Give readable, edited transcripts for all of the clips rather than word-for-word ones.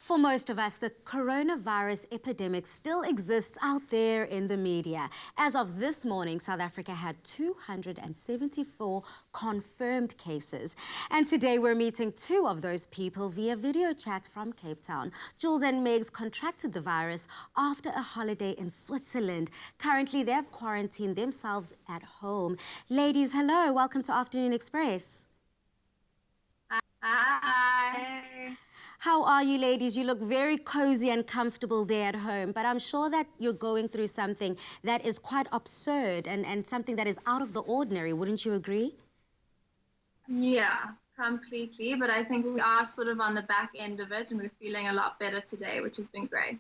For most of us, the coronavirus epidemic still exists out there in the media. As of this morning, South Africa had 274 confirmed cases. And today we're meeting two of those people via video chat from Cape Town. Jules and Megs contracted the virus after a holiday in Switzerland. Currently, they have quarantined themselves at home. Ladies, hello. Welcome to Afternoon Express. Hi. How are you, ladies? You look very cozy and comfortable there at home, but I'm sure that you're going through something that is quite absurd and something that is out of the ordinary. Wouldn't you agree? Yeah, completely. But I think we are sort of on the back end of it and we're feeling a lot better today, which has been great.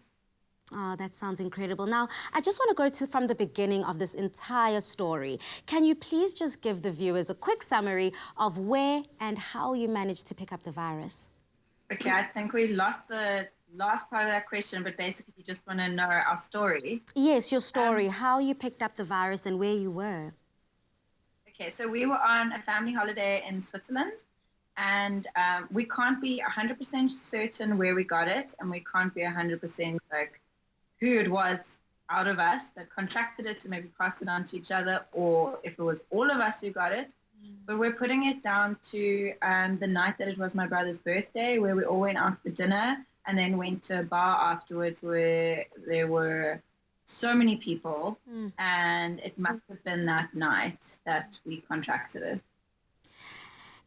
Oh, that sounds incredible. Now, I just want to go from the beginning of this entire story. Can you please just give the viewers a quick summary of where and how you managed to pick up the virus? Okay, I think we lost the last part of that question, but basically you just want to know our story. Yes, your story, how you picked up the virus and where you were. Okay, so we were on a family holiday in Switzerland, and we can't be 100% certain where we got it, and we can't be 100% like who it was out of us that contracted it to maybe pass it on to each other, or if it was all of us who got it. But we're putting it down to the night that it was my brother's birthday, where we all went out for dinner and then went to a bar afterwards where there were so many people. And it must have been that night that we contracted it.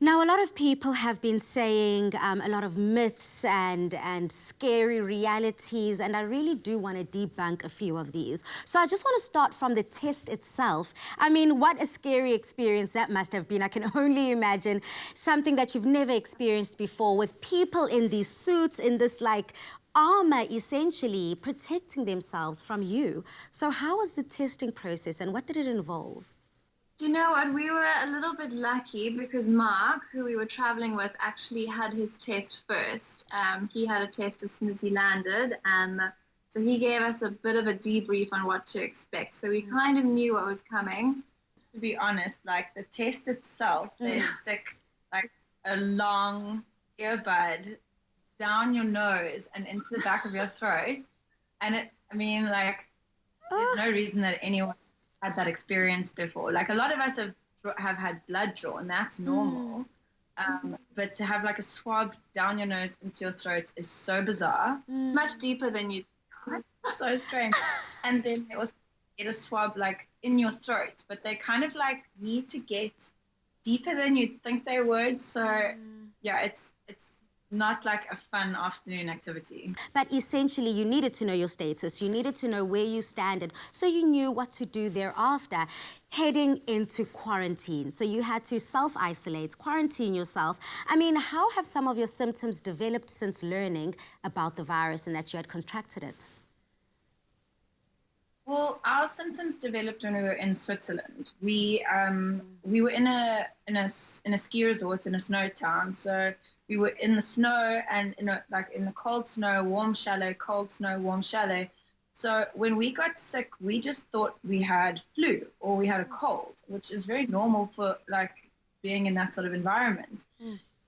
Now, a lot of people have been saying a lot of myths and scary realities, and I really do want to debunk a few of these. So I just want to start from the test itself. I mean, what a scary experience that must have been. I can only imagine something that you've never experienced before, with people in these suits, in this like armor, essentially protecting themselves from you. So how was the testing process and what did it involve? Do you know what? We were a little bit lucky because Mark, who we were traveling with, actually had his test first. He had a test as soon as he landed, and so he gave us a bit of a debrief on what to expect. So we kind of knew what was coming. To be honest, like the test itself, they stick like a long earbud down your nose and into the back of your throat. And there's no reason that anyone had that experience before. Like a lot of us have had blood drawn, that's normal. But to have like a swab down your nose into your throat is so bizarre. It's much deeper than you. So strange. And then they also get a swab like in your throat, but they kind of like need to get deeper than you'd think they would. So yeah, it's not like a fun afternoon activity. But essentially, you needed to know your status. You needed to know where you standed, so you knew what to do thereafter, heading into quarantine. So you had to self-isolate, quarantine yourself. I mean, how have some of your symptoms developed since learning about the virus and that you had contracted it? Well, our symptoms developed when we were in Switzerland. We were in a ski resort in a snow town, so we were in the snow and in the cold snow, warm chalet, cold snow, warm chalet. So when we got sick, we just thought we had flu or we had a cold, which is very normal for like being in that sort of environment.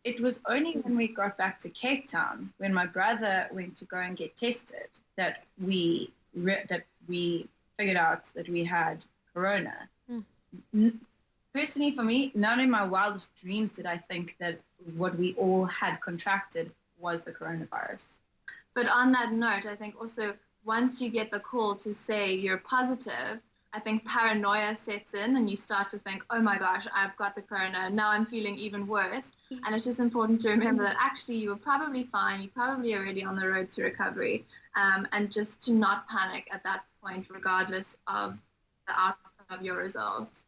It was only when we got back to Cape Town, when my brother went to go and get tested, that we figured out that we had corona. Personally, for me, none in my wildest dreams did I think that what we all had contracted was the coronavirus. But on that note, I think also once you get the call to say you're positive, I think paranoia sets in and you start to think, oh my gosh, I've got the corona, now I'm feeling even worse. And it's just important to remember that actually you were probably fine, you're probably already on the road to recovery, and just to not panic at that point, regardless of the outcome of your results.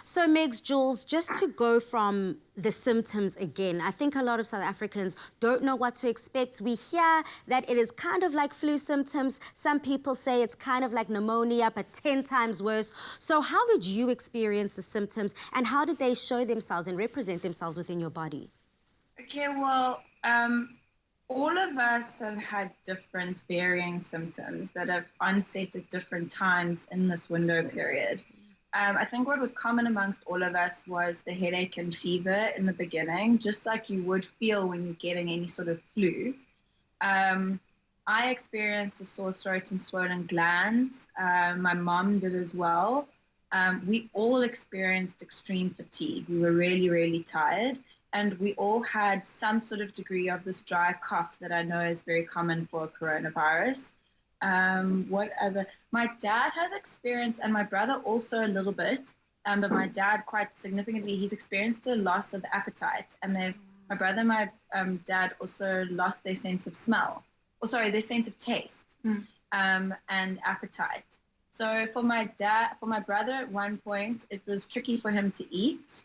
So, Megs, Jules, just to go from the symptoms again, I think a lot of South Africans don't know what to expect. We hear that it is kind of like flu symptoms. Some people say it's kind of like pneumonia, but 10 times worse. So how did you experience the symptoms and how did they show themselves and represent themselves within your body? Okay, well, all of us have had different varying symptoms that have onset at different times in this window period. I think what was common amongst all of us was the headache and fever in the beginning, just like you would feel when you're getting any sort of flu. I experienced a sore throat and swollen glands. My mom did as well. We all experienced extreme fatigue. We were really, really tired. And we all had some sort of degree of this dry cough that I know is very common for coronavirus. What other? My dad has experienced, and my brother also a little bit, but my dad quite significantly, he's experienced a loss of appetite. And my brother and my dad also lost their sense of smell. Or sorry, their sense of taste and appetite. So for my brother at one point, it was tricky for him to eat.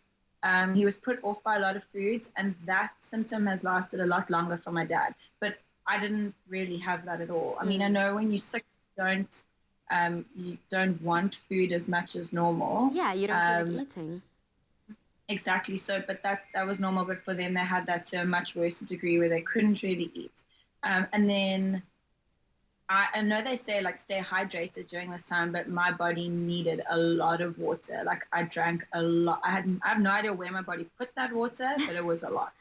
He was put off by a lot of foods, and that symptom has lasted a lot longer for my dad. But I didn't really have that at all. I mean, I know when you're sick, you don't want food as much as normal. Yeah, you don't feel like eating. Exactly. So, but that was normal. But for them, they had that to a much worse degree where they couldn't really eat. And then I know they say like stay hydrated during this time, but my body needed a lot of water. Like I drank a lot. I have no idea where my body put that water, but it was a lot.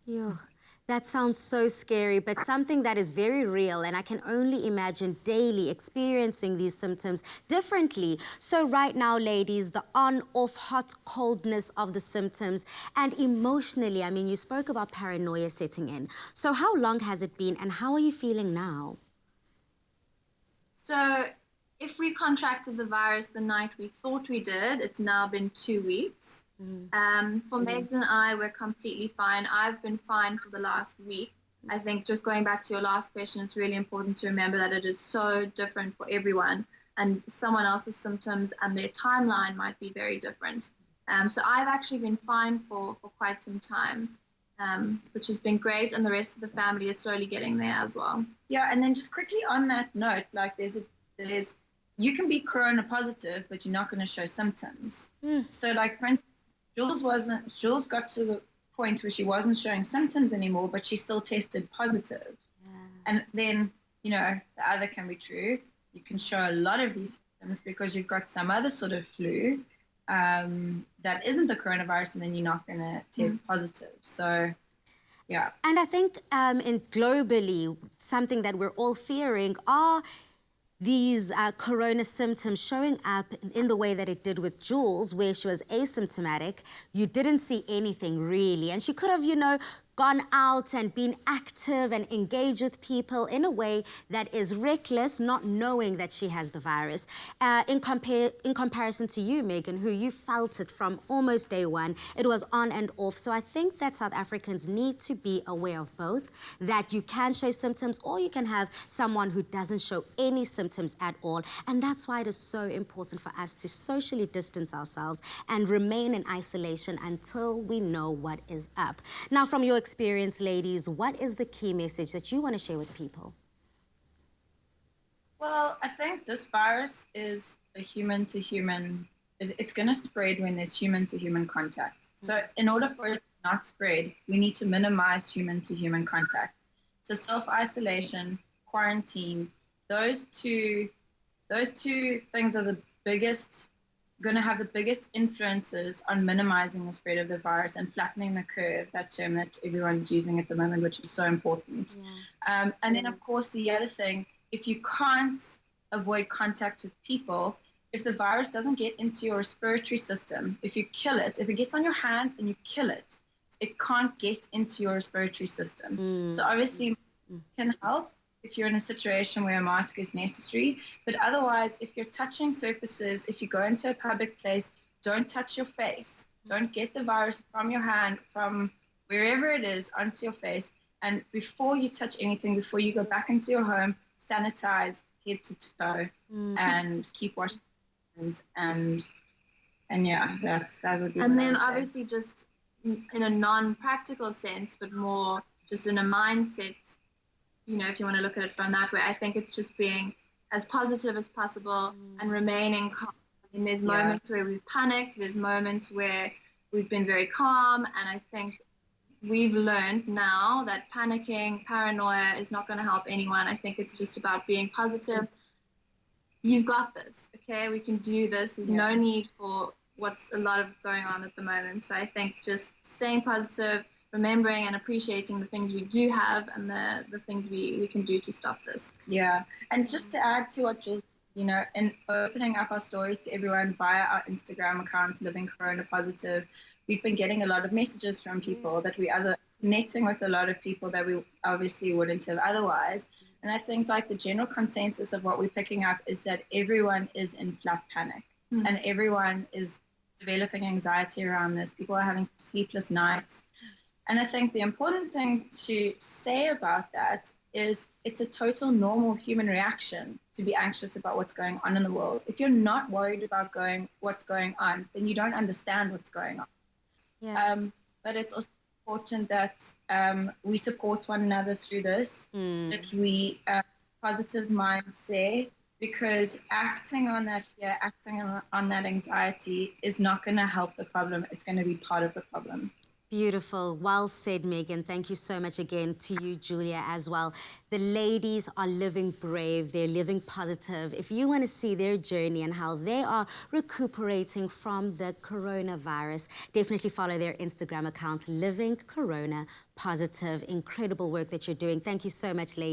Yeah. That sounds so scary, but something that is very real, and I can only imagine daily experiencing these symptoms differently. So right now, ladies, the on-off hot coldness of the symptoms, and emotionally, I mean, you spoke about paranoia setting in. So how long has it been, and how are you feeling now? So if we contracted the virus the night we thought we did, it's now been 2 weeks. For Megs and I, we're completely fine. I've been fine for the last week. I think just going back to your last question, it's really important to remember that it is so different for everyone, and someone else's symptoms and their timeline might be very different. So I've actually been fine for quite some time, which has been great, and the rest of the family is slowly getting there as well. Yeah, and then just quickly on that note, like you can be corona positive, but you're not going to show symptoms. So like, for instance, Jules got to the point where she wasn't showing symptoms anymore, but she still tested positive. And then, the other can be true. You can show a lot of these symptoms because you've got some other sort of flu that isn't the coronavirus, and then you're not going to test positive. So, yeah. And I think globally, something that we're all fearing are these corona symptoms showing up in the way that it did with Jules, where she was asymptomatic. You didn't see anything really, and she could have, gone out and been active and engaged with people in a way that is reckless, not knowing that she has the virus. In comparison to you, Megan, who you felt it from almost day one, it was on and off. So I think that South Africans need to be aware of both, that you can show symptoms or you can have someone who doesn't show any symptoms at all. And that's why it is so important for us to socially distance ourselves and remain in isolation until we know what is up. Now, from your experience, ladies, what is the key message that you want to share with people? Well, I think this virus is a human-to-human. It's going to spread when there's human-to-human contact. So in order for it to not spread, we need to minimize human-to-human contact. So self-isolation, quarantine, those two things are going to have the biggest influences on minimizing the spread of the virus and flattening the curve, that term that everyone's using at the moment, which is so important. And then, of course, the other thing, if you can't avoid contact with people, if the virus doesn't get into your respiratory system, if you kill it, if it gets on your hands and you kill it, it can't get into your respiratory system. So obviously it can help if you're in a situation where a mask is necessary. But otherwise, if you're touching surfaces, if you go into a public place, don't touch your face. Don't get the virus from your hand, from wherever it is, onto your face. And before you touch anything, before you go back into your home, sanitize head to toe and keep washing hands. And yeah, that would be. And then obviously just in a non-practical sense, but more just in a mindset, if you want to look at it from that way, I think it's just being as positive as possible and remaining calm. And there's moments where we've panicked, there's moments where we've been very calm, and I think we've learned now that panicking, paranoia is not going to help anyone. I think it's just about being positive. You've got this, okay? We can do this. There's no need for what's a lot of going on at the moment. So I think just staying positive, remembering and appreciating the things we do have and the things we can do to stop this. Yeah, and just to add to what Jules, in opening up our story to everyone via our Instagram account, Living Corona Positive, we've been getting a lot of messages from people that we are connecting with a lot of people that we obviously wouldn't have otherwise. And I think like the general consensus of what we're picking up is that everyone is in flat panic and everyone is developing anxiety around this. People are having sleepless nights. And I think the important thing to say about that is it's a total normal human reaction to be anxious about what's going on in the world. If you're not worried about what's going on, then you don't understand what's going on. Yeah. But it's also important that we support one another through this, that we positive mindset, because acting on that fear, acting on that anxiety is not going to help the problem. It's going to be part of the problem. Beautiful. Well said, Megan. Thank you so much again to you, Julia, as well. The ladies are living brave. They're living positive. If you want to see their journey and how they are recuperating from the coronavirus, definitely follow their Instagram account, Living Corona Positive. Incredible work that you're doing. Thank you so much, ladies.